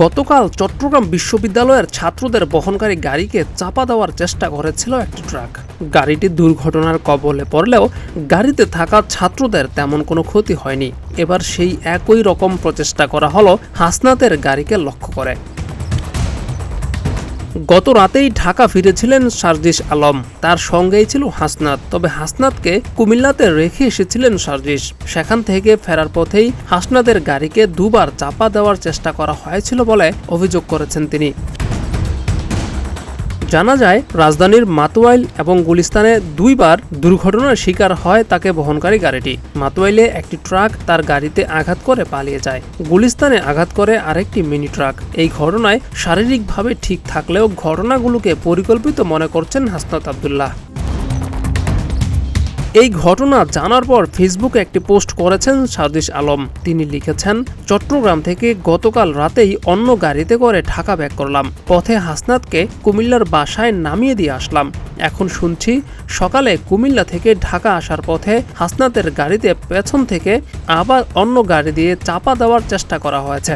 গতকাল চট্টগ্রাম বিশ্ববিদ্যালয়ের ছাত্রদের বহনকারী গাড়িকে চাপা দেওয়ার চেষ্টা করেছিল একটি ট্রাক। গাড়িটি দুর্ঘটনার কবলে পড়লেও গাড়িতে থাকা ছাত্রদের তেমন কোনো ক্ষতি হয়নি। এবার সেই একই রকম প্রচেষ্টা করা হলো হাসনাতের গাড়িকে লক্ষ্য করে। গত রাতেই ঢাকা ফিরেছিলেন সার্জিস আলম, তার সঙ্গেই ছিল হাসনাত। তবে হাসনাতকে কুমিল্লাতে রেখে এসেছিলেন সার্জিস। সেখান থেকে ফেরার পথেই হাসনাতের গাড়িকে দুবার চাপা দেওয়ার চেষ্টা করা হয়েছিল বলে অভিযোগ করেছেন তিনি। জানা যায়, রাজধানীর মাতোয়াইল এবং গুলিস্তানে দুইবার দুর্ঘটনার শিকার হয় তাকে বহনকারী গাড়িটি। মাতোয়াইলে একটি ট্রাক তার গাড়িতে আঘাত করে পালিয়ে যায়, গুলিস্তানে আঘাত করে আরেকটি মিনি ট্রাক। এই ঘটনায় শারীরিকভাবে ঠিক থাকলেও ঘটনাগুলোকে পরিকল্পিত মনে করছেন হাসনাত আব্দুল্লাহ। এই ঘটনা জানার পর ফেসবুকে একটি পোস্ট করেছেন সার্জিস আলম। তিনি লিখেছেন, চট্টগ্রাম থেকে গতকাল রাতেই অন্য গাড়িতে করে ঢাকা ব্যাক করলাম। পথে হাসনাতকে কুমিল্লার বাসায় নামিয়ে দিয়ে আসলাম। এখন শুনছি সকালে কুমিল্লা থেকে ঢাকা আসার পথে হাসনাতের গাড়িতে পেছন থেকে আবার অন্য গাড়ি দিয়ে চাপা দেওয়ার চেষ্টা করা হয়েছে।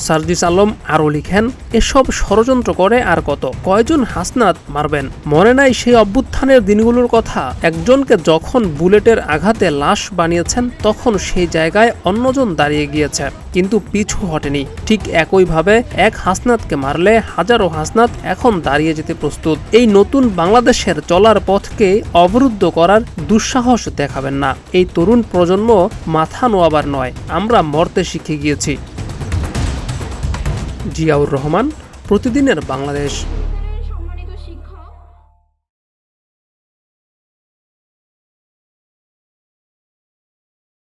সার্জিস আলম আরও লিখেন, এসব ষড়যন্ত্র করে আর কয়জন হাসনাত মারবেন? মনে নাই সেই অভ্যুত্থানের দিনগুলোর কথা? একজনকে যখন বুলেটের আঘাতে লাশ বানিয়েছেন তখন সেই জায়গায় অন্যজন দাঁড়িয়ে গিয়েছে, কিন্তু পিছু হটেনি। ঠিক একইভাবে এক হাসনাতকে মারলে হাজারো হাসনাত এখন দাঁড়িয়ে যেতে প্রস্তুত। এই নতুন বাংলাদেশের চলার পথকে অবরুদ্ধ করার দুঃসাহস দেখাবেন না। এই তরুণ প্রজন্ম মাথা নোয়াবার নয়, আমরা মরতে শিখে গিয়েছি। জিয়াউর রহমান, প্রতিদিনের বাংলাদেশ।